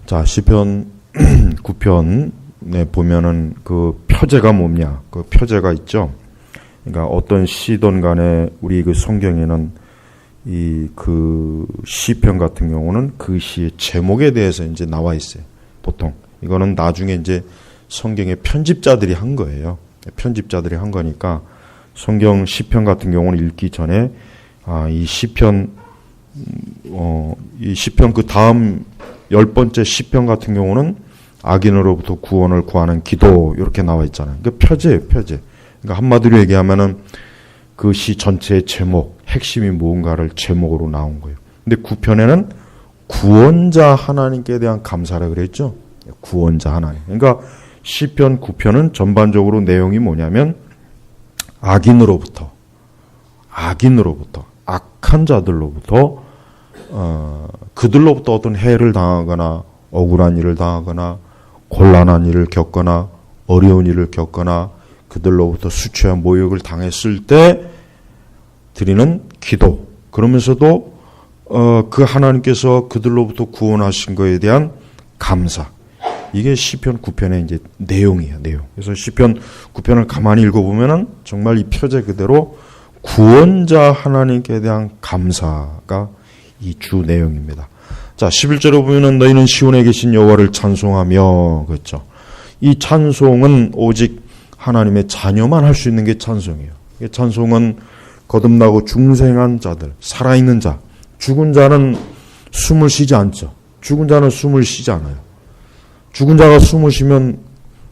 자, 시편 9편에 보면은 그 표제가 뭐냐? 그 표제가 있죠. 그러니까 어떤 시든 간에 우리 그 성경에는 이 그 시편 같은 경우는 그 시의 제목에 대해서 이제 나와 있어요. 보통 이거는 나중에 이제 성경의 편집자들이 한 거예요. 편집자들이 한 거니까 성경 시편 같은 경우는 읽기 전에 이 시편 그 다음 10번째 시편 같은 경우는 악인으로부터 구원을 구하는 기도 이렇게 나와 있잖아요. 그러니까 표제예요, 표제. 그러니까 한마디로 얘기하면은 그 시 전체의 제목, 핵심이 무언가를 제목으로 나온 거예요. 근데 9편에는 구원자 하나님께 대한 감사라 그랬죠. 구원자 하나님. 그러니까 시편 9편은 전반적으로 내용이 뭐냐면 악인으로부터 악한 자들로부터 그들로부터 어떤 해를 당하거나 억울한 일을 당하거나 곤란한 일을 겪거나 어려운 일을 겪거나 그들로부터 수치와 모욕을 당했을 때 드리는 기도. 그러면서도 그 하나님께서 그들로부터 구원하신 것에 대한 감사. 이게 시편 9편의 이제 내용이에요, 내용. 그래서 시편 9편을 가만히 읽어보면은 정말 이 표제 그대로 구원자 하나님께 대한 감사가 이 주 내용입니다. 자, 11절에 보면은 너희는 시온에 계신 여호와를 찬송하며, 그렇죠. 이 찬송은 오직 하나님의 자녀만 할 수 있는 게 찬송이에요. 이 찬송은 거듭나고 중생한 자들, 살아있는 자, 죽은 자는 숨을 쉬지 않죠. 죽은 자는 숨을 쉬지 않아요. 죽은 자가 숨을 쉬면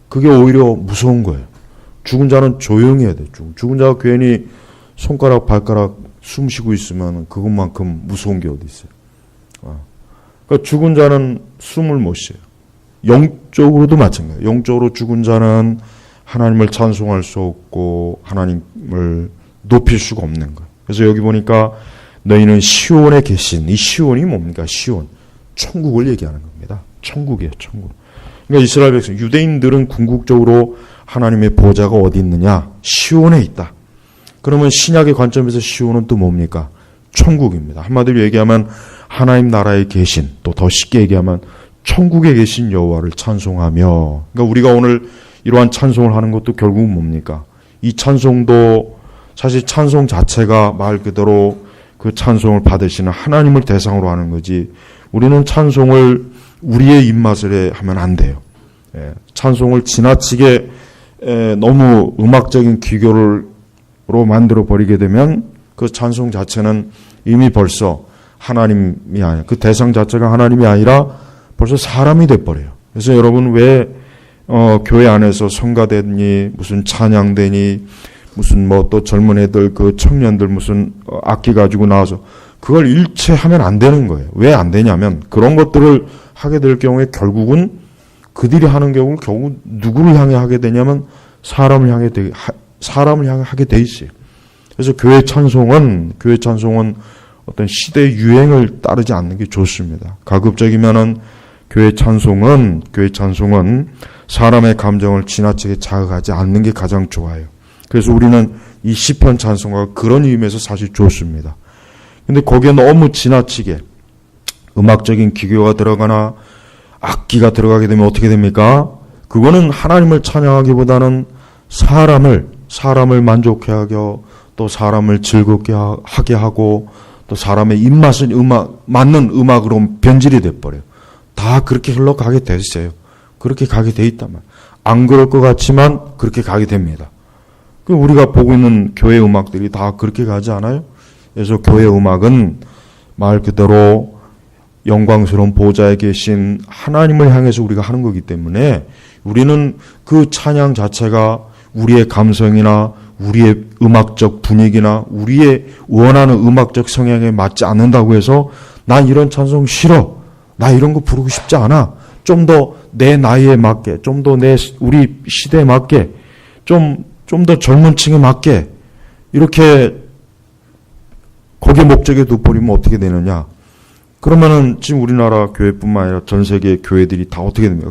그게 오히려 무서운 거예요. 죽은 자는 조용히 해야 돼요. 죽은 자가 괜히 손가락, 발가락 숨 쉬고 있으면 그것만큼 무서운 게 어디 있어요. 그러니까 죽은 자는 숨을 못 쉬어요. 영적으로도 마찬가지예요. 영적으로 죽은 자는 하나님을 찬송할 수 없고 하나님을 높일 수가 없는 거예요. 그래서 여기 보니까 너희는 시온에 계신, 이 시온이 뭡니까? 시온. 천국을 얘기하는 겁니다. 천국이에요, 천국. 그러니까 이스라엘 백성, 유대인들은 궁극적으로 하나님의 보좌가 어디 있느냐? 시온에 있다. 그러면 신약의 관점에서 시온은 또 뭡니까? 천국입니다. 한마디로 얘기하면 하나님 나라에 계신, 또 더 쉽게 얘기하면 천국에 계신 여호와를 찬송하며, 그러니까 우리가 오늘 이러한 찬송을 하는 것도 결국은 뭡니까? 이 찬송도 사실 찬송 자체가 말 그대로 그 찬송을 받으시는 하나님을 대상으로 하는 거지, 우리는 찬송을 우리의 입맛을 하면 안 돼요. 찬송을 지나치게 너무 음악적인 기교로 만들어 버리게 되면 그 찬송 자체는 이미 벌써 하나님이 아니라, 그 대상 자체가 하나님이 아니라 벌써 사람이 돼버려요. 그래서 여러분 왜 교회 안에서 성가되니 무슨 찬양되니 무슨 뭐 또 젊은 애들 그 청년들 무슨 악기 가지고 나와서 그걸 일체 하면 안 되는 거예요. 왜 안 되냐면 그런 것들을 하게 될 경우에 결국은 그들이 하는 경우는 결국 누구를 향해 하게 되냐면 사람을 향해 하게 돼 있어요. 그래서 교회 찬송은 어떤 시대의 유행을 따르지 않는 게 좋습니다. 가급적이면은 교회 찬송은 사람의 감정을 지나치게 자극하지 않는 게 가장 좋아요. 그래서 우리는 이 시편 찬송가 그런 의미에서 사실 좋습니다. 근데 거기에 너무 지나치게 음악적인 기교가 들어가나 악기가 들어가게 되면 어떻게 됩니까? 그거는 하나님을 찬양하기보다는 사람을 만족해 하고 또 사람을 즐겁게 하게 하고 또 사람의 입맛을 맞는 음악으로 변질이 돼버려요. 다 그렇게 흘러가게 됐어요. 그렇게 가게 돼 있단 말이에요. 안 그럴 것 같지만 그렇게 가게 됩니다. 우리가 보고 있는 교회 음악들이 다 그렇게 가지 않아요? 그래서 교회 음악은 말 그대로 영광스러운 보좌에 계신 하나님을 향해서 우리가 하는 거기 때문에 우리는 그 찬양 자체가 우리의 감성이나 우리의 음악적 분위기나 우리의 원하는 음악적 성향에 맞지 않는다고 해서 난 이런 찬송 싫어, 나 이런 거 부르고 싶지 않아, 좀 더 내 나이에 맞게, 좀 더 우리 시대에 맞게, 좀 더 젊은 층에 맞게 이렇게 거기에 목적에 둬버리면 어떻게 되느냐? 그러면은 지금 우리나라 교회뿐만 아니라 전 세계 교회들이 다 어떻게 됩니까?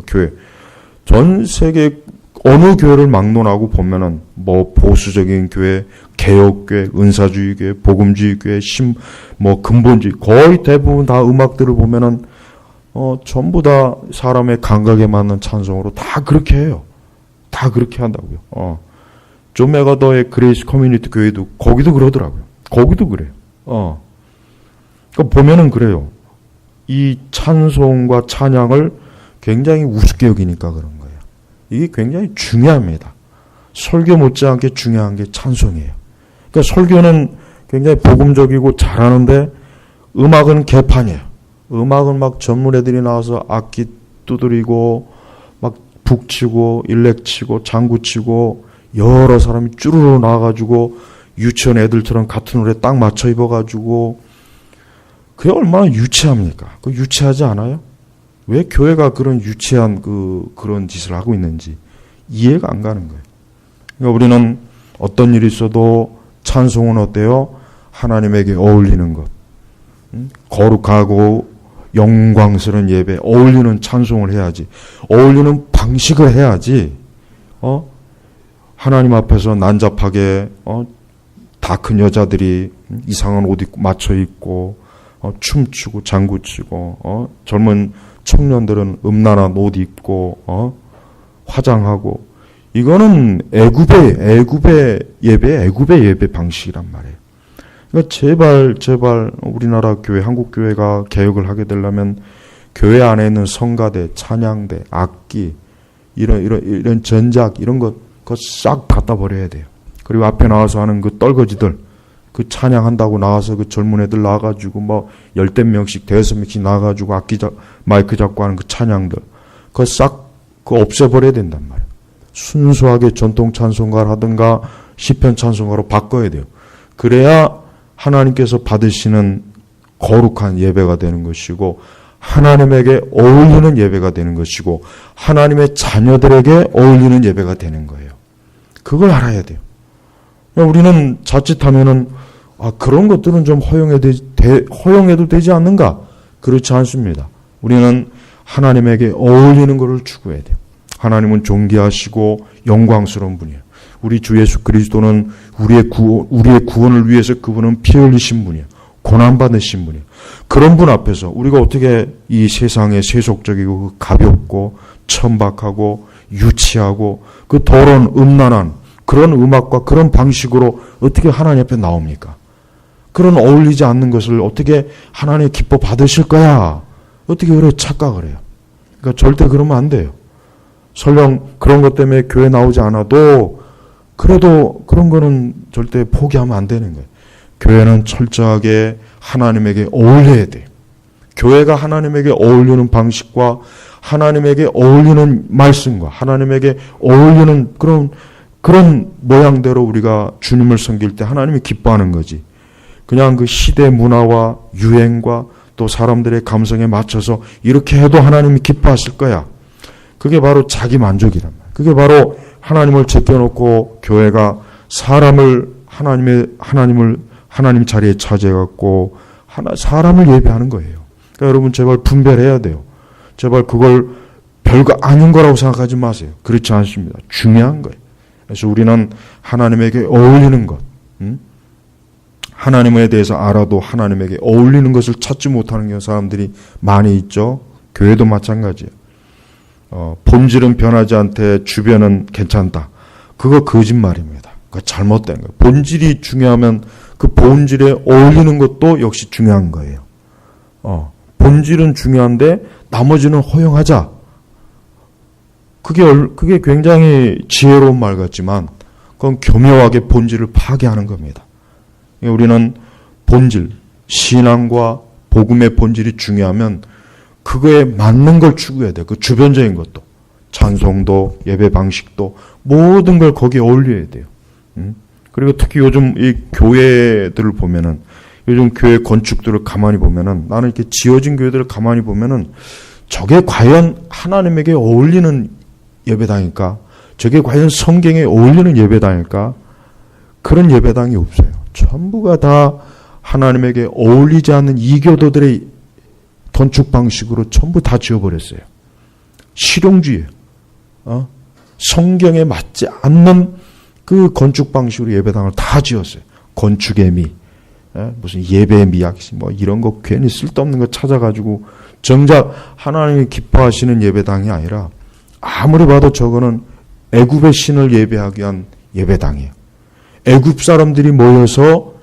전 세계 어느 교회를 막론하고 보면은 뭐 보수적인 교회, 개혁교회, 은사주의 교회, 복음주의 교회, 근본주의 거의 대부분 다 음악들을 보면은 전부 다 사람의 감각에 맞는 찬송으로 다 그렇게 해요. 다 그렇게 한다고요. 존 메가더의 그레이스 커뮤니티 교회도 거기도 그러더라고요. 거기도 그래요. 그러니까 보면은 그래요. 이 찬송과 찬양을 굉장히 우습게 여기니까 그런 거예요. 이게 굉장히 중요합니다. 설교 못지않게 중요한 게 찬송이에요. 그러니까 설교는 굉장히 복음적이고 잘하는데 음악은 개판이에요. 음악은 막 전문 애들이 나와서 악기 두드리고 막 북치고 일렉치고 장구치고 여러 사람이 쭈루루 나와가지고 유치원 애들처럼 같은 노래 딱 맞춰 입어가지고 그게 얼마나 유치합니까? 그 유치하지 않아요? 왜 교회가 그런 유치한 그런 짓을 하고 있는지 이해가 안 가는 거예요. 그러니까 우리는 어떤 일이 있어도 찬송은 어때요? 하나님에게 어울리는 것. 거룩하고 영광스러운 예배, 어울리는 찬송을 해야지. 어울리는 방식을 해야지. 하나님 앞에서 난잡하게 다 큰 여자들이 이상한 옷 입고 맞춰 입고 춤추고 장구치고 젊은 청년들은 음란한 옷 입고 화장하고 이거는 애굽의 예배 방식이란 말이에요. 그러니까 제발 우리나라 교회, 한국 교회가 개혁을 하게 되려면 교회 안에 있는 성가대, 찬양대, 악기 이런 전작 이런 것 싹 갖다 버려야 돼요. 그리고 앞에 나와서 하는 그 떨거지들, 그 찬양한다고 나와서 그 젊은 애들 나와가지고 뭐 10명씩, 5명씩 나와가지고 마이크 잡고 하는 그 찬양들, 그거 싹 없애버려야 된단 말이에요. 순수하게 전통 찬송가를 하든가 시편 찬송가로 바꿔야 돼요. 그래야 하나님께서 받으시는 거룩한 예배가 되는 것이고 하나님에게 어울리는 예배가 되는 것이고 하나님의 자녀들에게 어울리는 예배가 되는 거예요. 그걸 알아야 돼요. 우리는 자칫하면은 그런 것들은 좀 허용해도 되지 않는가? 그렇지 않습니다. 우리는 하나님에게 어울리는 것을 추구해야 돼요. 하나님은 존귀하시고 영광스러운 분이에요. 우리 주 예수 그리스도는 우리의 구원을 위해서 그분은 피 흘리신 분이에요. 고난받으신 분이에요. 그런 분 앞에서 우리가 어떻게 이 세상에 세속적이고 가볍고 천박하고 유치하고 그 더러운 음란한 그런 음악과 그런 방식으로 어떻게 하나님 앞에 나옵니까? 그런 어울리지 않는 것을 어떻게 하나님 기뻐 받으실 거야? 어떻게 그래 착각을 해요? 그러니까 절대 그러면 안 돼요. 설령 그런 것 때문에 교회 나오지 않아도 그래도 그런 거는 절대 포기하면 안 되는 거예요. 교회는 철저하게 하나님에게 어울려야 돼요. 교회가 하나님에게 어울리는 방식과 하나님에게 어울리는 말씀과 하나님에게 어울리는 그런 모양대로 우리가 주님을 섬길 때 하나님이 기뻐하는 거지. 그냥 그 시대 문화와 유행과 또 사람들의 감성에 맞춰서 이렇게 해도 하나님이 기뻐하실 거야. 그게 바로 자기 만족이란 말이야. 그게 바로 하나님을 제껴놓고 교회가 하나님 자리에 차지해갖고 사람을 예배하는 거예요. 그러니까 여러분 제발 분별해야 돼요. 제발 그걸 별거 아닌 거라고 생각하지 마세요. 그렇지 않습니다. 중요한 거예요. 그래서 우리는 하나님에게 어울리는 것, 하나님에 대해서 알아도 하나님에게 어울리는 것을 찾지 못하는 사람들이 많이 있죠. 교회도 마찬가지예요. 본질은 변하지 않되 주변은 괜찮다. 그거 거짓말입니다. 그거 잘못된 거예요. 본질이 중요하면 그 본질에 어울리는 것도 역시 중요한 거예요. 본질은 중요한데 나머지는 허용하자. 그게 굉장히 지혜로운 말 같지만 그건 교묘하게 본질을 파괴하는 겁니다. 우리는 본질, 신앙과 복음의 본질이 중요하면 그거에 맞는 걸 추구해야 돼요. 그 주변적인 것도. 찬송도, 예배 방식도 모든 걸 거기에 어울려야 돼요. 그리고 특히 요즘 이 교회들을 보면은 요즘 교회 건축들을 가만히 보면은 나는 이렇게 지어진 교회들을 가만히 보면은 저게 과연 하나님에게 어울리는 예배당일까? 저게 과연 성경에 어울리는 예배당일까? 그런 예배당이 없어요. 전부가 다 하나님에게 어울리지 않는 이교도들의 건축 방식으로 전부 다 지어버렸어요. 실용주의예요. 성경에 맞지 않는 그 건축 방식으로 예배당을 다 지었어요. 건축의 미, 무슨 예배의 미학, 뭐 이런 거 괜히 쓸데없는 거 찾아가지고 정작 하나님이 기뻐하시는 예배당이 아니라 아무리 봐도 저거는 애굽의 신을 예배하기 위한 예배당이에요. 애굽 사람들이 모여서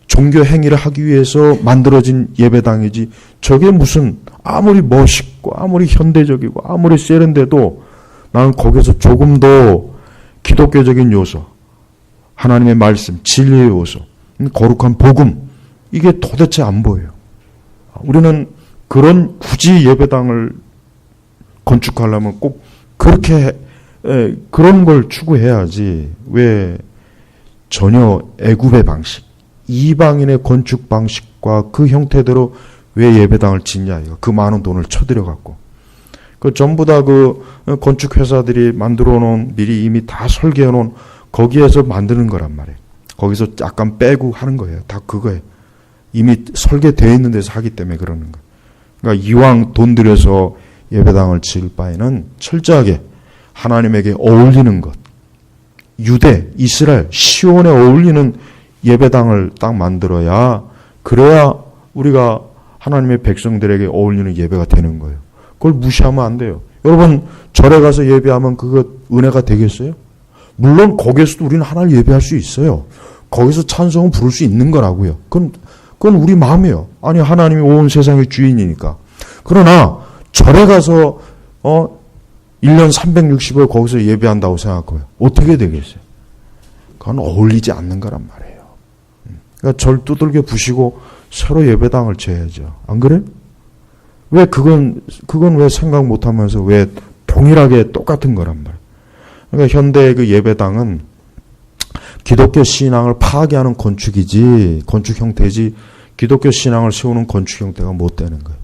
종교 행위를 하기 위해서 만들어진 예배당이지 저게 무슨 아무리 멋있고 아무리 현대적이고 아무리 세련돼도 나는 거기서 조금 더 기독교적인 요소, 하나님의 말씀, 진리의 요소, 거룩한 복음 이게 도대체 안 보여요. 우리는 그런 굳이 예배당을 건축하려면 꼭 그렇게 그런 걸 추구해야지 왜 전혀 애굽의 방식, 이방인의 건축 방식과 그 형태대로 왜 예배당을 짓냐 이거 그 많은 돈을 쳐들여 갖고 그 전부 다 그 건축 회사들이 만들어 놓은 미리 이미 다 설계해 놓은 거기에서 만드는 거란 말이에요. 거기서 약간 빼고 하는 거예요. 다 그거예요. 이미 설계되어 있는 데서 하기 때문에 그러는 거예요. 그러니까 이왕 돈 들여서 예배당을 지을 바에는 철저하게 하나님에게 어울리는 것, 유대, 이스라엘, 시온에 어울리는 예배당을 딱 만들어야 그래야 우리가 하나님의 백성들에게 어울리는 예배가 되는 거예요. 그걸 무시하면 안 돼요. 여러분 절에 가서 예배하면 그거 은혜가 되겠어요? 물론 거기에서도 우리는 하나님을 예배할 수 있어요. 거기서 찬송을 부를 수 있는 거라고요. 그건 우리 마음이에요. 아니 하나님이 온 세상의 주인이니까. 그러나 절에 가서 1년 360일 거기서 예배한다고 생각해요. 어떻게 되겠어요? 그건 어울리지 않는 거란 말이에요. 그러니까 절 두들겨 부시고 서로 예배당을 지어야죠. 안 그래요? 왜 그건 왜 생각 못하면서 왜 동일하게 똑같은 거란 말이에요. 그러니까 현대의 그 예배당은 기독교 신앙을 파괴하는 건축이지 건축 형태지 기독교 신앙을 세우는 건축 형태가 못 되는 거예요.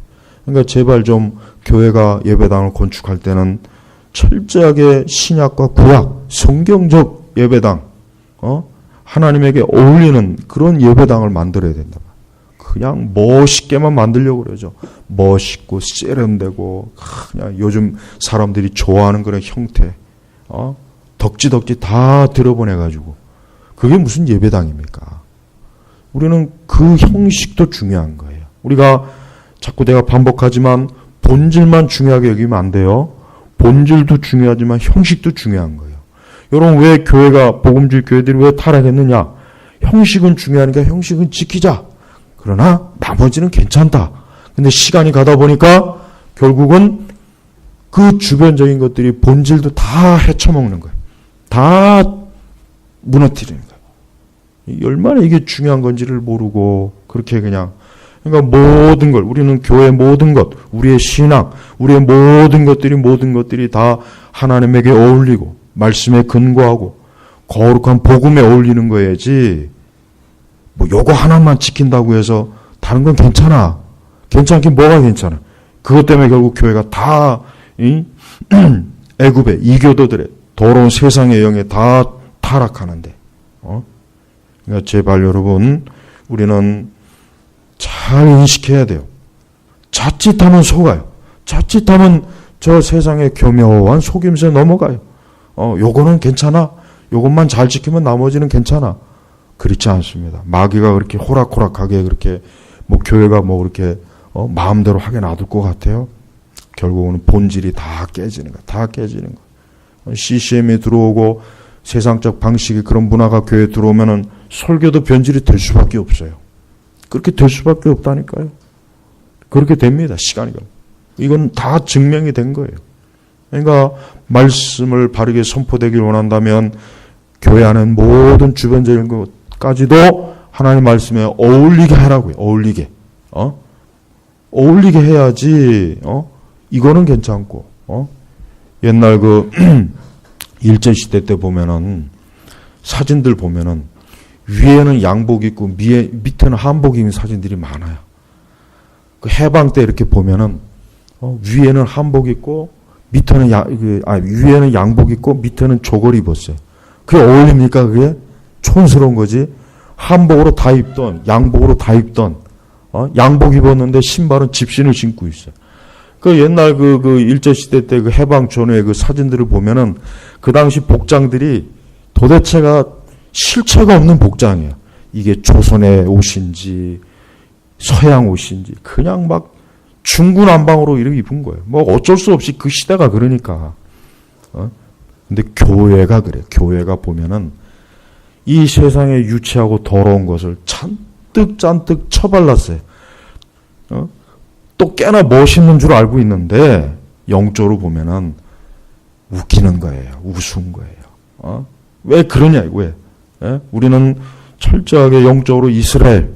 그러니까 제발 좀 교회가 예배당을 건축할 때는 철저하게 신약과 구약, 성경적 예배당, 하나님에게 어울리는 그런 예배당을 만들어야 된다. 그냥 멋있게만 만들려고 그러죠. 멋있고 세련되고 그냥 요즘 사람들이 좋아하는 그런 형태, 덕지덕지 다 들여보내가지고 그게 무슨 예배당입니까? 우리는 그 형식도 중요한 거예요. 우리가 자꾸 내가 반복하지만 본질만 중요하게 여기면 안 돼요. 본질도 중요하지만 형식도 중요한 거예요. 여러분 왜 교회가 복음주의 교회들이 왜 타락했느냐? 형식은 중요하니까 형식은 지키자. 그러나 나머지는 괜찮다. 근데 시간이 가다 보니까 결국은 그 주변적인 것들이 본질도 다 헤쳐먹는 거예요. 다 무너뜨리는 거예요. 얼마나 이게 중요한 건지를 모르고 그렇게 그러니까 모든 걸 우리는 교회의 모든 것, 우리의 신앙, 우리의 모든 것들이 다 하나님에게 어울리고 말씀에 근거하고 거룩한 복음에 어울리는 거야지. 뭐 요거 하나만 지킨다고 해서 다른 건 괜찮아. 괜찮긴 뭐가 괜찮아. 그것 때문에 결국 교회가 다 애굽의 이교도들의 더러운 세상의 영에 다 타락하는데. 그러니까 제발 여러분 우리는 잘 인식해야 돼요. 자칫하면 속아요. 자칫하면 저 세상의 교묘한 속임수에 넘어가요. 요거는 괜찮아. 요것만 잘 지키면 나머지는 괜찮아. 그렇지 않습니다. 마귀가 그렇게 호락호락하게 그렇게 뭐 교회가 뭐 그렇게 마음대로 하게 놔둘 것 같아요. 결국은 본질이 다 깨지는 거야. 다 깨지는 거야. CCM이 들어오고 세상적 방식이 그런 문화가 교회에 들어오면은 설교도 변질이 될 수밖에 없어요. 그렇게 될 수밖에 없다니까요. 그렇게 됩니다. 시간이 가면. 이건 다 증명이 된 거예요. 그러니까 말씀을 바르게 선포되길 원한다면 교회 안에 모든 주변적인 것까지도 하나님 말씀에 어울리게 하라고요. 어울리게. 어울리게 해야지. 이거는 괜찮고. 옛날 그 일제시대 때 보면은 사진들 보면은 위에는 양복 입고 밑에는 한복 입은 사진들이 많아요. 그 해방 때 이렇게 보면은 위에는 한복 입고 밑에는 위에는 양복 입고 밑에는 조걸 입었어요. 그게 어울립니까? 그게 촌스러운 거지. 한복으로 다 입던 양복으로 다 입던 양복 입었는데 신발은 집신을 신고 있어요. 그 옛날 그 일제시대 때 그 해방 전후의 그 사진들을 보면은 그 당시 복장들이 도대체가 실체가 없는 복장이에요. 이게 조선의 옷인지 서양 옷인지 그냥 막 중구난방으로 이렇게 입은 거예요. 뭐 어쩔 수 없이 그 시대가 그러니까. 근데 교회가 그래요. 교회가 보면은 이 세상에 유치하고 더러운 것을 잔뜩 처발랐어요. 또 꽤나 멋있는 줄 알고 있는데 영적으로 보면은 웃기는 거예요. 우스운 거예요. 왜 그러냐 왜? 우리는 철저하게 영적으로 이스라엘의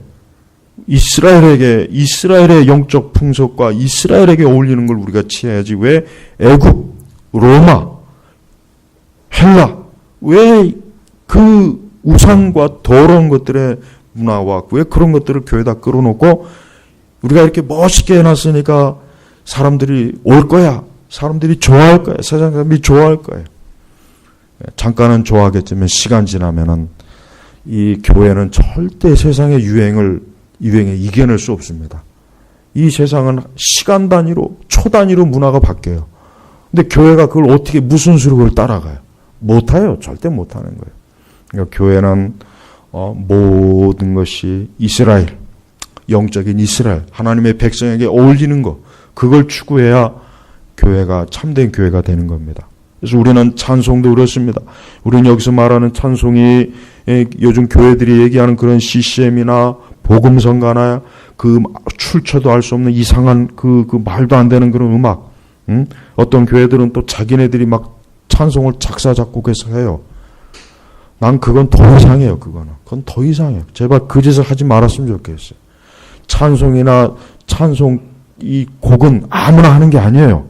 영적 풍속과 이스라엘에게 어울리는 걸 우리가 취해야지. 왜 애굽, 로마, 헬라, 왜 그 우상과 더러운 것들의 문화와 왜 그런 것들을 교회에다 끌어놓고 우리가 이렇게 멋있게 해놨으니까 사람들이 올 거야. 사람들이 좋아할 거야. 세상 사람들이 좋아할 거예요. 잠깐은 좋아하겠지만 시간 지나면은 이 교회는 절대 세상의 유행에 이겨낼 수 없습니다. 이 세상은 시간 단위로, 초 단위로 문화가 바뀌어요. 근데 교회가 그걸 어떻게 무슨 수로 그걸 따라가요? 못해요. 절대 못하는 거예요. 그러니까 교회는 모든 것이 이스라엘, 영적인 이스라엘, 하나님의 백성에게 어울리는 것, 그걸 추구해야 교회가 참된 교회가 되는 겁니다. 그래서 우리는 찬송도 그렇습니다. 우리는 여기서 말하는 찬송이 요즘 교회들이 얘기하는 그런 CCM이나 복음성가나 그 출처도 알 수 없는 이상한 그 말도 안 되는 그런 음악. 어떤 교회들은 또 자기네들이 막 찬송을 작사 작곡해서 해요. 난 그건 더 이상해요. 그건 더 이상해요. 제발 그 짓을 하지 말았으면 좋겠어요. 찬송이나 찬송 이 곡은 아무나 하는 게 아니에요.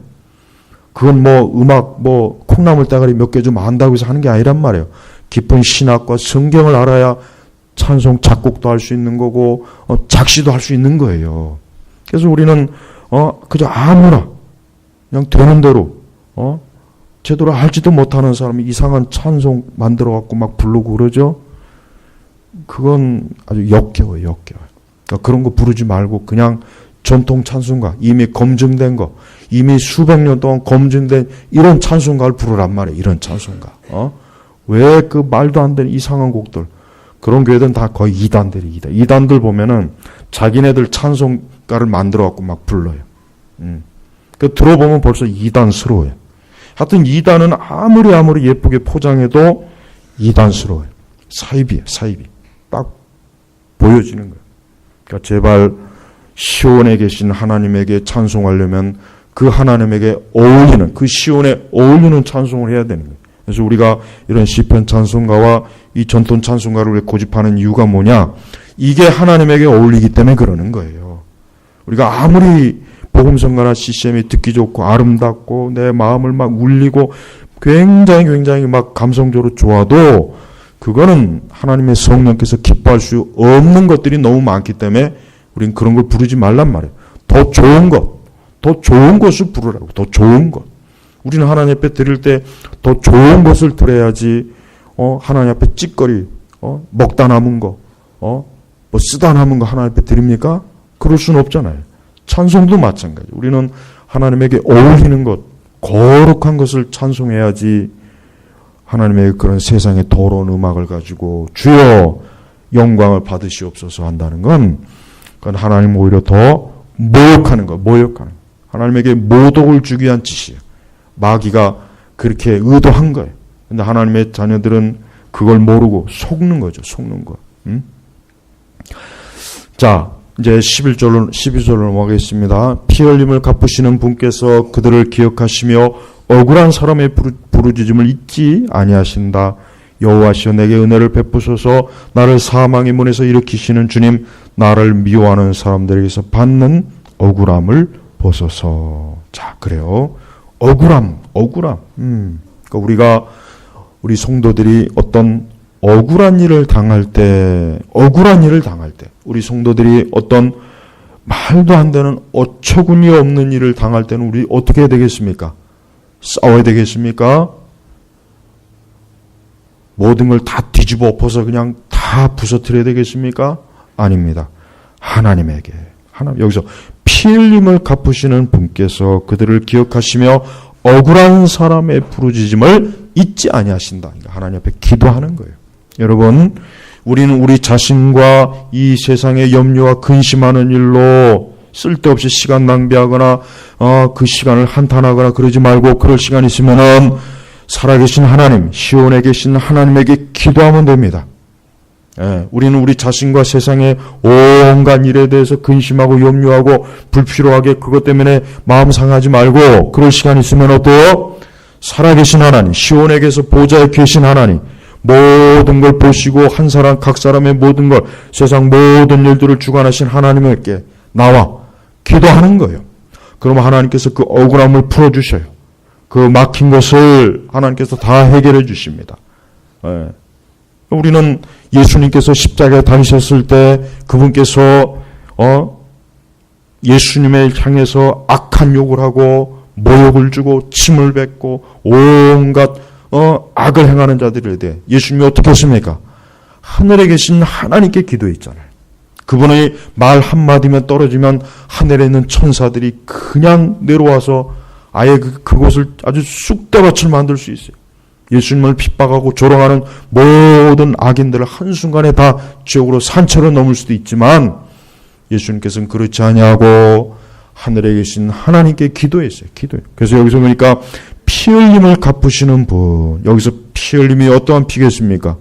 그건 음악 콩나물 따가리 몇 개 좀 안다고 해서 하는 게 아니란 말이에요. 깊은 신학과 성경을 알아야 찬송 작곡도 할 수 있는 거고 작시도 할 수 있는 거예요. 그래서 우리는 그저 아무나 그냥 되는 대로 제대로 알지도 못하는 사람이 이상한 찬송 만들어 갖고 막 부르고 그러죠. 그건 아주 역겨워요. 그러니까 그런 거 부르지 말고 그냥 전통 찬송가, 이미 검증된 거, 이미 수백 년 동안 검증된 이런 찬송가를 부르란 말이에요. 이런 찬송가. 왜 그 말도 안 되는 이상한 곡들. 그런 교회들은 다 거의 이단들 보면은 자기네들 찬송가를 만들어 갖고 막 불러요. 그 들어보면 벌써 이단스러워요. 하여튼 이단은 아무리 예쁘게 포장해도 이단스러워요. 사이비. 딱 보여지는 거예요. 그러니까 제발 시온에 계신 하나님에게 찬송하려면 그 하나님에게 어울리는, 그 시온에 어울리는 찬송을 해야 되는 거예요. 그래서 우리가 이런 시편 찬송가와 이 전통 찬송가를 고집하는 이유가 뭐냐? 이게 하나님에게 어울리기 때문에 그러는 거예요. 우리가 아무리 복음성가나 CCM이 듣기 좋고 아름답고 내 마음을 막 울리고 굉장히 막 감성적으로 좋아도 그거는 하나님의 성령께서 기뻐할 수 없는 것들이 너무 많기 때문에 우린 그런 걸 부르지 말란 말이에요. 더 좋은 것을 부르라고. 더 좋은 것. 우리는 하나님 앞에 드릴 때 더 좋은 것을 드려야지. 하나님 앞에 찌꺼리, 먹다 남은 거, 쓰다 남은 거 하나님 앞에 드립니까? 그럴 수는 없잖아요. 찬송도 마찬가지. 우리는 하나님에게 어울리는 것, 거룩한 것을 찬송해야지. 하나님의 그런 세상의 더러운 음악을 가지고 주여 영광을 받으시옵소서 한다는 건 그건 하나님 오히려 더 모욕하는 거. 하나님에게 모독을 주기 위한 짓이에요. 마귀가 그렇게 의도한 거예요. 근데 하나님의 자녀들은 그걸 모르고 속는 거죠. 속는 거. 자, 이제 12절로 넘어가겠습니다. 피 흘림을 갚으시는 분께서 그들을 기억하시며 억울한 사람의 부르짖음을 잊지 아니하신다. 여호와시여 내게 은혜를 베푸소서. 나를 사망의 문에서 일으키시는 주님, 나를 미워하는 사람들에게서 받는 억울함을 보소서. 자, 그래요. 억울함. 그러니까 우리 성도들이 어떤 억울한 일을 당할 때, 우리 성도들이 어떤 말도 안 되는 어처구니 없는 일을 당할 때는 우리 어떻게 해야 되겠습니까? 싸워야 되겠습니까? 모든 걸 다 뒤집어 엎어서 그냥 다 부서뜨려야 되겠습니까? 아닙니다. 하나님에게. 여기서 피 흘림을 갚으시는 분께서 그들을 기억하시며 억울한 사람의 부르짖음을 잊지 아니하신다. 그러니까 하나님 앞에 기도하는 거예요. 여러분, 우리는 우리 자신과 이 세상의 염려와 근심하는 일로 쓸데없이 시간 낭비하거나 그 시간을 한탄하거나 그러지 말고, 그럴 시간 있으면은 살아계신 하나님, 시온에 계신 하나님에게 기도하면 됩니다. 우리는 우리 자신과 세상의 온갖 일에 대해서 근심하고 염려하고 불필요하게 그것 때문에 마음 상하지 말고, 그럴 시간 있으면 어때요? 살아계신 하나님, 시온에게서 보좌에 계신 하나님, 모든 걸 보시고 한 사람 각 사람의 모든 걸, 세상 모든 일들을 주관하신 하나님에게 나와 기도하는 거예요. 그럼 하나님께서 그 억울함을 풀어주셔요. 그 막힌 것을 하나님께서 다 해결해 주십니다. 우리는 예수님께서 십자가에 달리셨을 때 그분께서 예수님을 향해서 악한 욕을 하고 모욕을 주고 침을 뱉고 온갖 악을 행하는 자들에 대해 예수님이 어떻게 했습니까? 하늘에 계신 하나님께 기도했잖아요. 그분의 말 한마디면 떨어지면 하늘에 있는 천사들이 그냥 내려와서 아예 그곳을 아주 쑥대밭을 만들 수 있어요. 예수님을 핍박하고 조롱하는 모든 악인들을 한순간에 다 지옥으로 산채로 넘을 수도 있지만, 예수님께서는 그렇지 아니하고 하늘에 계신 하나님께 기도했어요. 기도해요. 그래서 여기서 보니까 피 흘림을 갚으시는 분, 여기서 피 흘림이 어떠한 피겠습니까?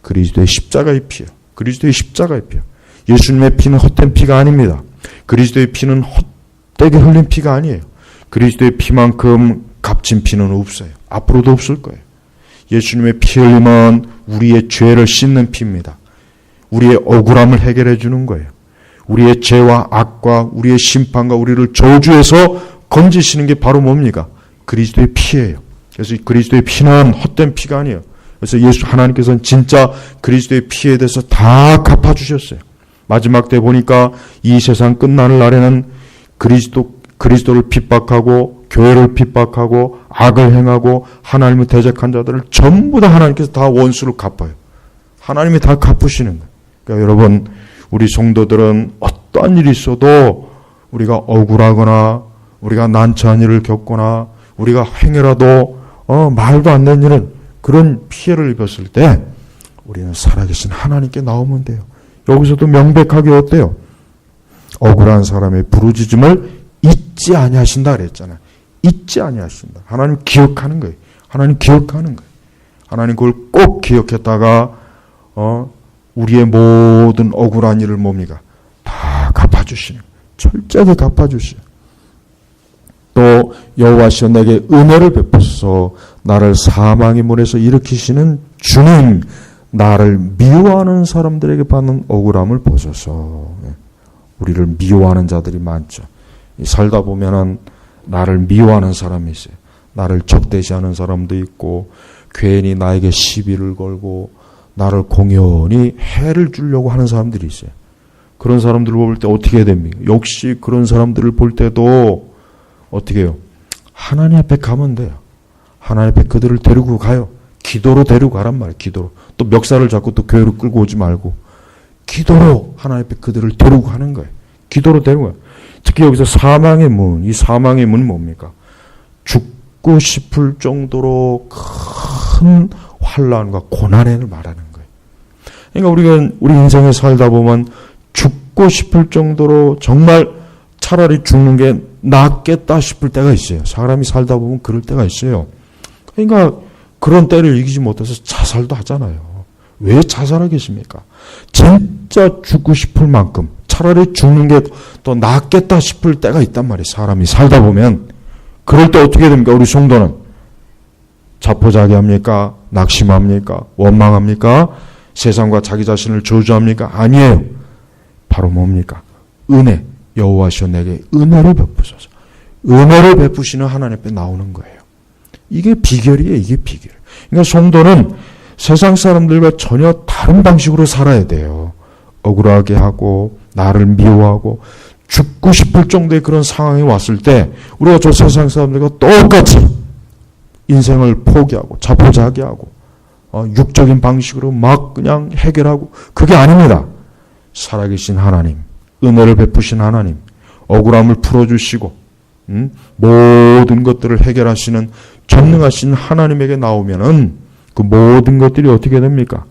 그리스도의 십자가의 피요. 그리스도의 십자가의 피요. 예수님의 피는 헛된 피가 아닙니다. 그리스도의 피는 헛되게 흘린 피가 아니에요. 그리스도의 피만큼 값진 피는 없어요. 앞으로도 없을 거예요. 예수님의 피 흘림은 우리의 죄를 씻는 피입니다. 우리의 억울함을 해결해 주는 거예요. 우리의 죄와 악과 우리의 심판과 우리를 저주에서 건지시는 게 바로 뭡니까? 그리스도의 피예요. 그래서 그리스도의 피는 헛된 피가 아니에요. 그래서 하나님께서는 진짜 그리스도의 피에 대해서 다 갚아주셨어요. 마지막 때 보니까 이 세상 끝나는 날에는 그리스도를 핍박하고 교회를 핍박하고 악을 행하고 하나님을 대적한 자들을 전부 다 하나님께서 다 원수를 갚아요. 하나님이 다 갚으시는 거예요. 그러니까 여러분, 우리 성도들은 어떠한 일이 있어도 우리가 억울하거나 우리가 난처한 일을 겪거나 우리가 행여라도 말도 안 되는 일은 그런 피해를 입었을 때 우리는 살아계신 하나님께 나오면 돼요. 여기서도 명백하게 어때요? 억울한 사람의 부르짖음을 잊지 아니하신다 그랬잖아요. 잊지 아니하신다. 하나님 기억하는 거예요. 하나님 기억하는 거예요. 하나님 그걸 꼭 기억했다가 우리의 모든 억울한 일을 뭡니까? 다 갚아주시는 거예요. 철저하게 갚아주시는. 또 여호와시여 내게 은혜를 베푸소서. 나를 사망의 문에서 일으키시는 주님, 나를 미워하는 사람들에게 받는 억울함을 보소서. 우리를 미워하는 자들이 많죠. 살다 보면은 나를 미워하는 사람이 있어요. 나를 적대시하는 사람도 있고, 괜히 나에게 시비를 걸고 나를 공연히 해를 주려고 하는 사람들이 있어요. 그런 사람들을 볼 때 어떻게 해야 됩니까? 역시 그런 사람들을 볼 때도 어떻게 해요? 하나님 앞에 가면 돼요. 하나님 앞에 그들을 데리고 가요. 기도로 데리고 가란 말이에요. 기도로. 또 멱살을 잡고 또 교회로 끌고 오지 말고 기도로 하나님 앞에 그들을 데리고 가는 거예요. 기도로 데리고 가요. 특히 여기서 사망의 문, 이 사망의 문은 뭡니까? 죽고 싶을 정도로 큰 환난과 고난을 말하는 거예요. 그러니까 우리 인생에 살다 보면 죽고 싶을 정도로 정말 차라리 죽는 게 낫겠다 싶을 때가 있어요. 사람이 살다 보면 그럴 때가 있어요. 그러니까 그런 때를 이기지 못해서 자살도 하잖아요. 왜 자살하겠습니까? 진짜 죽고 싶을 만큼 차라리 죽는 게 더 낫겠다 싶을 때가 있단 말이에요. 사람이 살다 보면. 그럴 때 어떻게 됩니까? 우리 성도는 자포자기합니까? 낙심합니까? 원망합니까? 세상과 자기 자신을 저주합니까? 아니에요. 바로 뭡니까? 은혜. 여호와시여 내게 은혜를 베푸소서. 은혜를 베푸시는 하나님 앞에 나오는 거예요. 이게 비결이에요. 이게 비결. 그러니까 성도는 세상 사람들과 전혀 다른 방식으로 살아야 돼요. 억울하게 하고 나를 미워하고 죽고 싶을 정도의 그런 상황이 왔을 때 우리가 저 세상 사람들과 똑같이 인생을 포기하고 자포자기하고 육적인 방식으로 막 그냥 해결하고, 그게 아닙니다. 살아계신 하나님, 은혜를 베푸신 하나님, 억울함을 풀어주시고 모든 것들을 해결하시는 전능하신 하나님에게 나오면은 그 모든 것들이 어떻게 됩니까?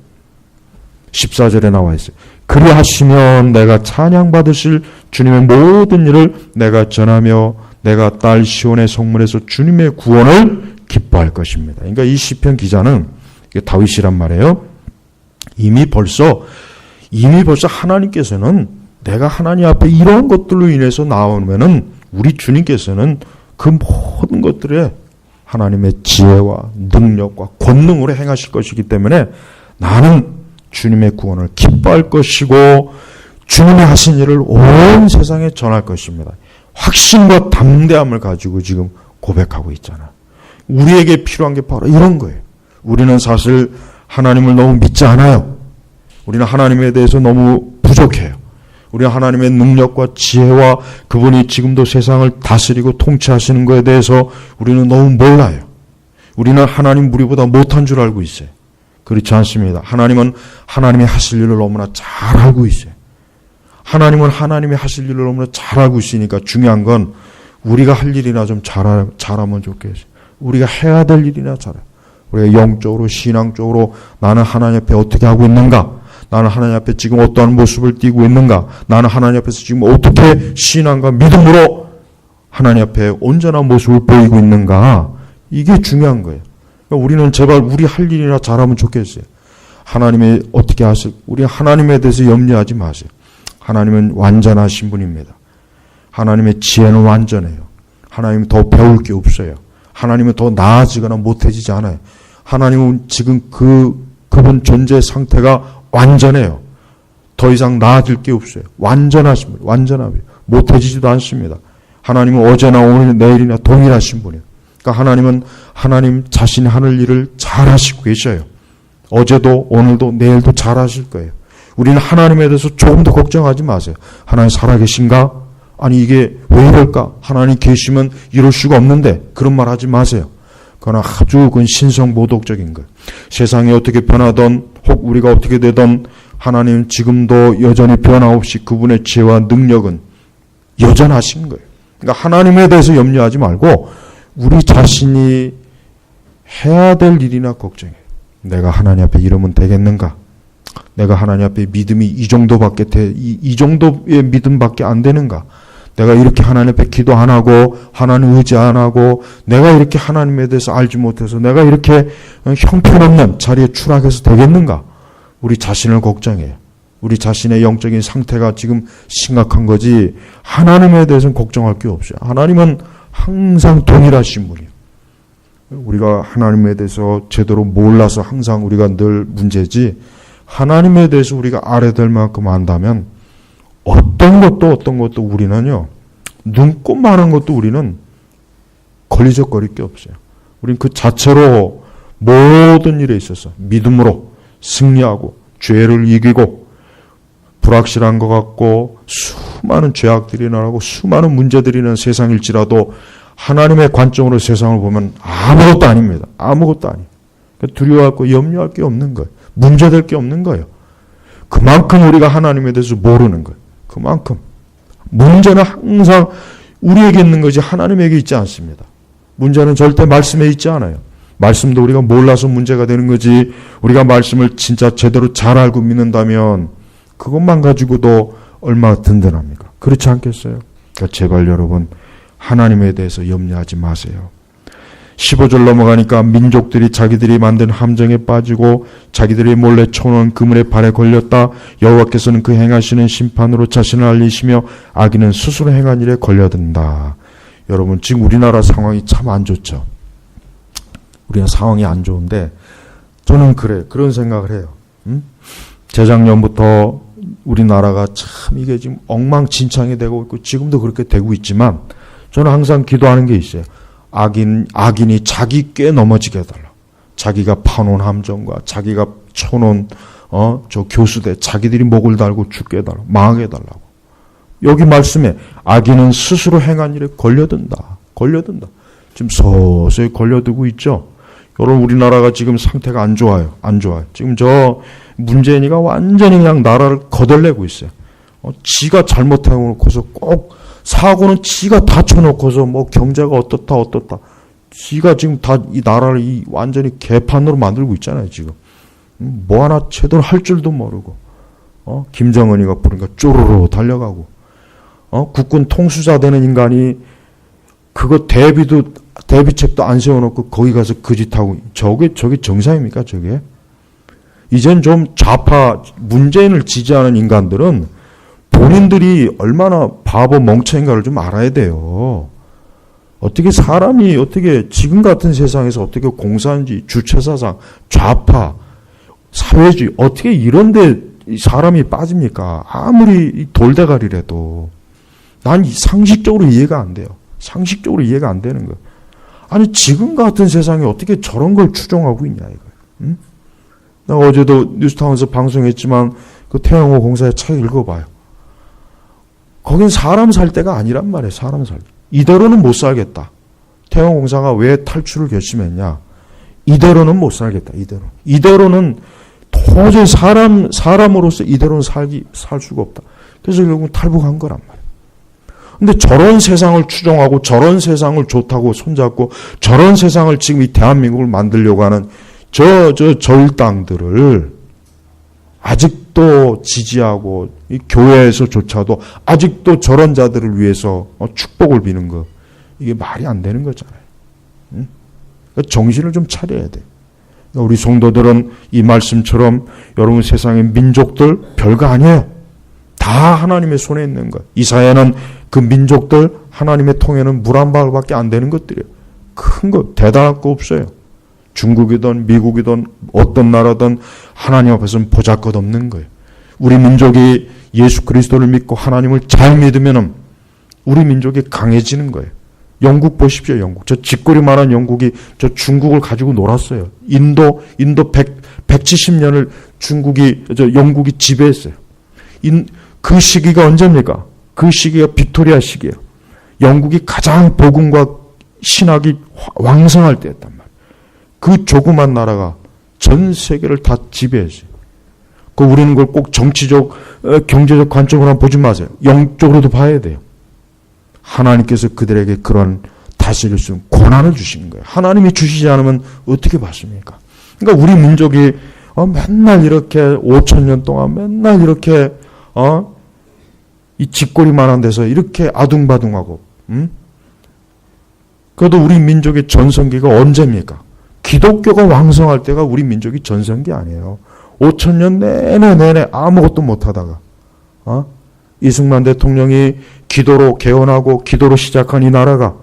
14절에 나와 있어요. 그리하시면 내가 찬양받으실 주님의 모든 일을 내가 전하며 내가 딸 시온의 성문에서 주님의 구원을 기뻐할 것입니다. 그러니까 이 시편 기자는 이게 다윗이란 말이에요. 이미 벌써 하나님께서는 내가 하나님 앞에 이러한 것들로 인해서 나오면은 우리 주님께서는 그 모든 것들에 하나님의 지혜와 능력과 권능으로 행하실 것이기 때문에 나는 주님의 구원을 기뻐할 것이고 주님이 하신 일을 온 세상에 전할 것입니다. 확신과 담대함을 가지고 지금 고백하고 있잖아요. 우리에게 필요한 게 바로 이런 거예요. 우리는 사실 하나님을 너무 믿지 않아요. 우리는 하나님에 대해서 너무 부족해요. 우리는 하나님의 능력과 지혜와 그분이 지금도 세상을 다스리고 통치하시는 것에 대해서 우리는 너무 몰라요. 우리는 하나님 우리보다 못한 줄 알고 있어요. 그렇지 않습니다. 하나님은 하나님이 하실 일을 너무나 잘 알고 있어요. 하나님은 하나님이 하실 일을 너무나 잘 알고 있으니까 중요한 건 우리가 할 일이나 좀 잘하면 좋겠어요. 우리가 해야 될 일이나 잘해요. 우리가 영적으로 신앙적으로 나는 하나님 앞에 어떻게 하고 있는가? 나는 하나님 앞에 지금 어떠한 모습을 띠고 있는가? 나는 하나님 앞에서 지금 어떻게 신앙과 믿음으로 하나님 앞에 온전한 모습을 보이고 있는가? 이게 중요한 거예요. 그러니까 우리는 제발 우리 할 일이나 잘하면 좋겠어요. 하나님이 어떻게 하실? 우리 하나님에 대해서 염려하지 마세요. 하나님은 완전하신 분입니다. 하나님의 지혜는 완전해요. 하나님은 더 배울 게 없어요. 하나님은 더 나아지거나 못해지지 않아요. 하나님은 지금 그분 존재 상태가 완전해요. 더 이상 나아질 게 없어요. 완전하십니다. 완전합니다. 못해지지도 않습니다. 하나님은 어제나 오늘 내일이나 동일하신 분이에요. 그러니까 하나님은 하나님 자신이 하는 일을 잘 하시고 계셔요. 어제도 오늘도 내일도 잘 하실 거예요. 우리는 하나님에 대해서 조금 더 걱정하지 마세요. 하나님 살아계신가? 아니 이게 왜 이럴까? 하나님 계시면 이럴 수가 없는데 그런 말 하지 마세요. 그러나 아주 그건 신성모독적인 거예요. 세상이 어떻게 변하던 혹 우리가 어떻게 되던 하나님 지금도 여전히 변함없이 그분의 지혜와 능력은 여전하신 거예요. 그러니까 하나님에 대해서 염려하지 말고 우리 자신이 해야 될 일이나 걱정해요. 내가 하나님 앞에 이러면 되겠는가? 내가 하나님 앞에 믿음이 이 정도의 믿음밖에 안 되는가? 내가 이렇게 하나님 앞에 기도 안 하고 하나님 의지 안 하고 내가 이렇게 하나님에 대해서 알지 못해서 내가 이렇게 형편없는 자리에 추락해서 되겠는가? 우리 자신을 걱정해요. 우리 자신의 영적인 상태가 지금 심각한 거지 하나님에 대해서는 걱정할 게 없어요. 하나님은 항상 동일하신 분이에요. 우리가 하나님에 대해서 제대로 몰라서 항상 우리가 늘 문제지 하나님에 대해서 우리가 알아야 될 만큼 안다면 어떤 것도 우리는요 눈꼽만한 것도 우리는 걸리적거릴 게 없어요. 우리는 그 자체로 모든 일에 있어서 믿음으로 승리하고 죄를 이기고 불확실한 것 같고 수많은 죄악들이 나고 수많은 문제들이 있는 세상일지라도 하나님의 관점으로 세상을 보면 아무것도 아닙니다. 아무것도 아니에요. 두려워할 거 염려할 게 없는 거예요. 문제될 게 없는 거예요. 그만큼 우리가 하나님에 대해서 모르는 거예요. 그만큼. 문제는 항상 우리에게 있는 거지 하나님에게 있지 않습니다. 문제는 절대 말씀에 있지 않아요. 말씀도 우리가 몰라서 문제가 되는 거지 우리가 말씀을 진짜 제대로 잘 알고 믿는다면 그것만 가지고도 얼마나 든든합니까? 그렇지 않겠어요? 그러니까 제발 여러분 하나님에 대해서 염려하지 마세요. 15절 넘어가니까 민족들이 자기들이 만든 함정에 빠지고 자기들이 몰래 쳐놓은 그물의 발에 걸렸다. 여호와께서는 그 행하시는 심판으로 자신을 알리시며 악인은 스스로 행한 일에 걸려든다. 여러분 지금 우리나라 상황이 참 안 좋죠. 우리나라 상황이 안 좋은데 저는 그런 생각을 해요. 재작년부터 우리나라가 참 이게 지금 엉망진창이 되고 있고 지금도 그렇게 되고 있지만 저는 항상 기도하는 게 있어요. 악인이 자기 꽤 넘어지게 해달라. 자기가 파놓은 함정과 자기가 쳐놓은 저 교수대 자기들이 목을 달고 죽게 해달라. 망하게 해달라고. 여기 말씀에 악인은 스스로 행한 일에 걸려든다. 지금 서서히 걸려들고 있죠. 여러분 우리나라가 지금 상태가 안 좋아요. 지금 저 문재인이가 완전히 그냥 나라를 거덜내고 있어요. 지가 잘못해놓고서 꼭 사고는 지가 다 쳐놓고서 뭐 경제가 어떻다. 지가 지금 다 이 나라를 완전히 개판으로 만들고 있잖아요, 지금. 뭐 하나 제대로 할 줄도 모르고. 김정은이가 부르니까 쪼르르 달려가고. 국군 통수자 되는 인간이 그거 대비책도 안 세워놓고 거기 가서 그 짓하고 저게 정상입니까? 저게? 이젠 좀 좌파 문재인을 지지하는 인간들은 본인들이 얼마나 바보 멍청인가를 좀 알아야 돼요. 어떻게 사람이 어떻게 지금 같은 세상에서 어떻게 공산주의, 주체사상, 좌파, 사회주의 어떻게 이런데 사람이 빠집니까? 아무리 돌대가리라도 난 상식적으로 이해가 안 돼요. 상식적으로 이해가 안 되는 거예요. 아니 지금 같은 세상에 어떻게 저런 걸 추종하고 있냐 이거. 응? 내가 어제도 뉴스타운에서 방송했지만 그 태양호 공사의 책 읽어봐요. 거긴 사람 살 때가 아니란 말이에요. 사람 살 때. 이대로는 못 살겠다. 태양호 공사가 왜 탈출을 결심했냐. 이대로는 못 살겠다. 이대로는 도저히 사람으로서 이대로는 살 수가 없다. 그래서 결국 탈북한 거란 말이에요. 근데 저런 세상을 추종하고 저런 세상을 좋다고 손잡고 저런 세상을 지금 이 대한민국을 만들려고 하는 저 저일당들을 아직도 지지하고 이 교회에서조차도 아직도 저런 자들을 위해서 축복을 비는 거 이게 말이 안 되는 거잖아요. 응? 그러니까 정신을 좀 차려야 돼. 그러니까 우리 성도들은 이 말씀처럼 여러분 세상의 민족들 별거 아니에요. 다 하나님의 손에 있는 것. 이사야는 그 민족들 하나님의 통에는 물 한 방울밖에 안 되는 것들이에요. 큰 거 대단할 거 없어요. 중국이든 미국이든 어떤 나라든 하나님 앞에서는 보잘것없는 거예요. 우리 민족이 예수 그리스도를 믿고 하나님을 잘 믿으면 우리 민족이 강해지는 거예요. 영국 보십시오. 영국. 저 쥐꼬리만한 영국이 저 중국을 가지고 놀았어요. 인도 170년을 영국이 지배했어요. 그 시기가 언제입니까? 그 시기가 빅토리아 시기예요. 영국이 가장 복음과 신학이 왕성할 때였단 말이에요. 그 조그만 나라가 전 세계를 다 지배했어요. 우리는 그걸 꼭 정치적, 경제적 관점으로 보지 마세요. 영적으로도 봐야 돼요. 하나님께서 그들에게 그런 다스릴 수 있는 권한을 주시는 거예요. 하나님이 주시지 않으면 어떻게 받습니까? 그러니까 우리 민족이 맨날 이렇게 5,000년 동안 맨날 이렇게 이 쥐꼬리만한 데서 이렇게 아둥바둥하고 그래도 우리 민족의 전성기가 언제입니까? 기독교가 왕성할 때가 우리 민족이 전성기 아니에요. 5,000년 내내 아무것도 못하다가 이승만 대통령이 기도로 개헌하고 기도로 시작한 이 나라가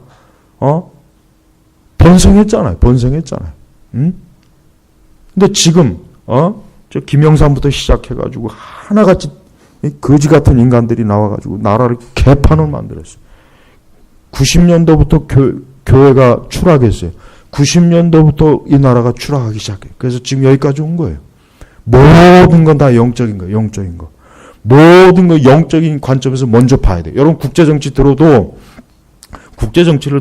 번성했잖아요. 근데 지금 저 김영삼부터 시작해가지고 하나같이 거지 같은 인간들이 나와가지고 나라를 개판을 만들었어요. 90년도부터 교회가 추락했어요. 90년도부터 이 나라가 추락하기 시작해요. 그래서 지금 여기까지 온 거예요. 모든 건 다 영적인 거예요. 영적인 거. 모든 거 영적인 관점에서 먼저 봐야 돼요. 여러분 국제정치를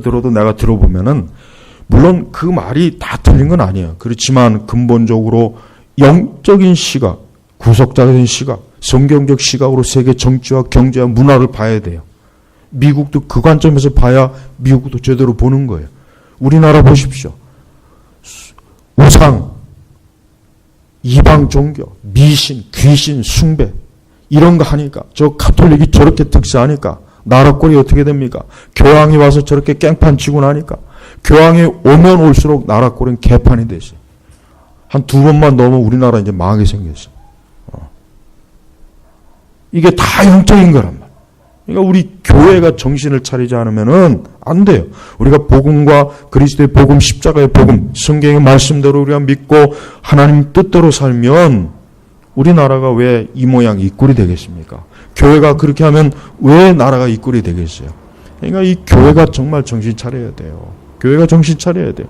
들어도 내가 들어보면은 물론 그 말이 다 틀린 건 아니에요. 그렇지만 근본적으로 영적인 시각, 구속자적인 시각, 성경적 시각으로 세계 정치와 경제와 문화를 봐야 돼요. 미국도 그 관점에서 봐야 미국도 제대로 보는 거예요. 우리나라 보십시오. 우상, 이방 종교, 미신, 귀신, 숭배 이런 거 하니까 저 가톨릭이 저렇게 특사하니까 나라 꼴이 어떻게 됩니까? 교황이 와서 저렇게 깽판 치고 나니까 교황이 오면 올수록 나라 꼴은 개판이 되지. 한 2번만 넘으면 우리나라 이제 망하게 생겼어. 이게 다 영적인 거란 말이야. 그러니까 우리 교회가 정신을 차리지 않으면은 안 돼요. 우리가 복음과 그리스도의 복음, 십자가의 복음, 성경의 말씀대로 우리가 믿고 하나님 뜻대로 살면 우리나라가 왜 이 모양 이 꼴이 되겠습니까? 교회가 그렇게 하면 왜 나라가 이 꼴이 되겠어요? 그러니까 이 교회가 정말 정신 차려야 돼요. 교회가 정신 차려야 돼요.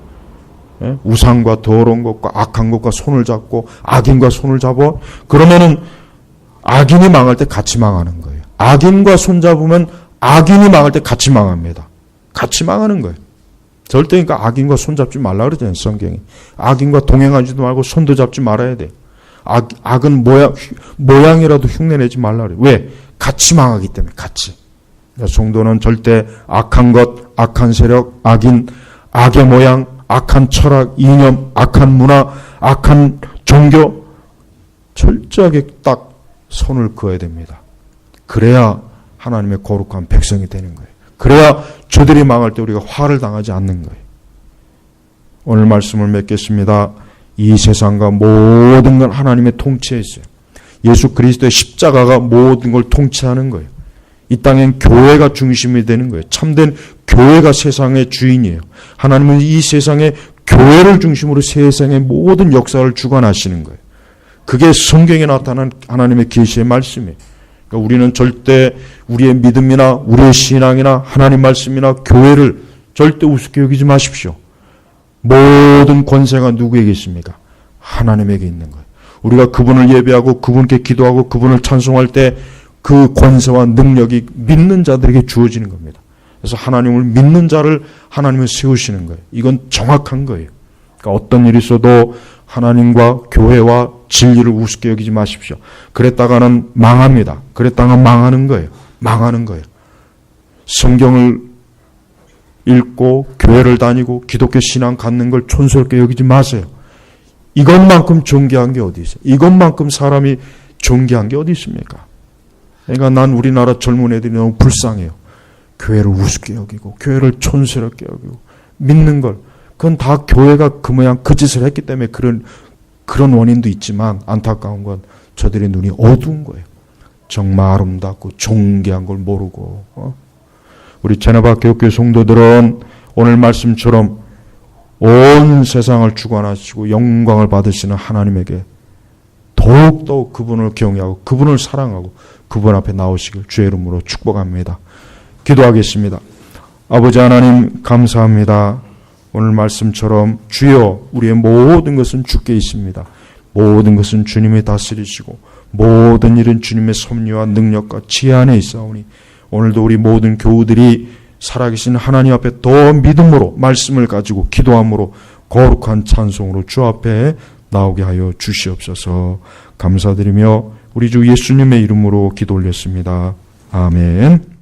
예? 우상과 더러운 것과 악한 것과 손을 잡고 악인과 손을 잡아 그러면은 악인이 망할 때 같이 망하는 거예요. 악인과 손잡으면 악인이 망할 때 같이 망합니다. 같이 망하는 거예요. 절대 그러니까 악인과 손잡지 말라 그러잖아요. 성경이. 악인과 동행하지도 말고 손도 잡지 말아야 돼요. 악은 모양이라도 흉내내지 말라 그래요. 왜? 같이 망하기 때문에 같이. 그러니까 성도는 절대 악한 것, 악한 세력, 악인, 악의 모양, 악한 철학, 이념, 악한 문화, 악한 종교 철저하게 딱 손을 그어야 됩니다. 그래야 하나님의 거룩한 백성이 되는 거예요. 그래야 저들이 망할 때 우리가 화를 당하지 않는 거예요. 오늘 말씀을 맺겠습니다. 이 세상과 모든 건 하나님의 통치에 있어요. 예수 그리스도의 십자가가 모든 걸 통치하는 거예요. 이 땅엔 교회가 중심이 되는 거예요. 참된 교회가 세상의 주인이에요. 하나님은 이 세상에 교회를 중심으로 세상의 모든 역사를 주관하시는 거예요. 그게 성경에 나타난 하나님의 계시의 말씀이에요. 그러니까 우리는 절대 우리의 믿음이나 우리의 신앙이나 하나님 말씀이나 교회를 절대 우습게 여기지 마십시오. 모든 권세가 누구에게 있습니까? 하나님에게 있는 거예요. 우리가 그분을 예배하고 그분께 기도하고 그분을 찬송할 때 그 권세와 능력이 믿는 자들에게 주어지는 겁니다. 그래서 하나님을 믿는 자를 하나님은 세우시는 거예요. 이건 정확한 거예요. 그러니까 어떤 일이 있어도 하나님과 교회와 진리를 우습게 여기지 마십시오. 그랬다가는 망합니다. 그랬다가 망하는 거예요. 망하는 거예요. 성경을 읽고 교회를 다니고 기독교 신앙 갖는 걸 촌스럽게 여기지 마세요. 이것만큼 존귀한 게 어디 있어요? 이것만큼 사람이 존귀한 게 어디 있습니까? 그러니까 난 우리나라 젊은 애들이 너무 불쌍해요. 교회를 우습게 여기고 교회를 촌스럽게 여기고 믿는 걸 그건 다 교회가 그 모양 그 짓을 했기 때문에 그런 원인도 있지만 안타까운 건 저들의 눈이 어두운 거예요. 정말 아름답고 존귀한 걸 모르고 우리 제네바 교회 성도들은 오늘 말씀처럼 온 세상을 주관하시고 영광을 받으시는 하나님에게 더욱더 그분을 경외하고 그분을 사랑하고 그분 앞에 나오시길 주의 이름으로 축복합니다. 기도하겠습니다. 아버지 하나님 감사합니다. 오늘 말씀처럼 주여 우리의 모든 것은 주께 있습니다. 모든 것은 주님이 다스리시고 모든 일은 주님의 섭리와 능력과 지혜 안에 있사오니 오늘도 우리 모든 교우들이 살아계신 하나님 앞에 더 믿음으로 말씀을 가지고 기도함으로 거룩한 찬송으로 주 앞에 나오게 하여 주시옵소서. 감사드리며 우리 주 예수님의 이름으로 기도 올렸습니다. 아멘.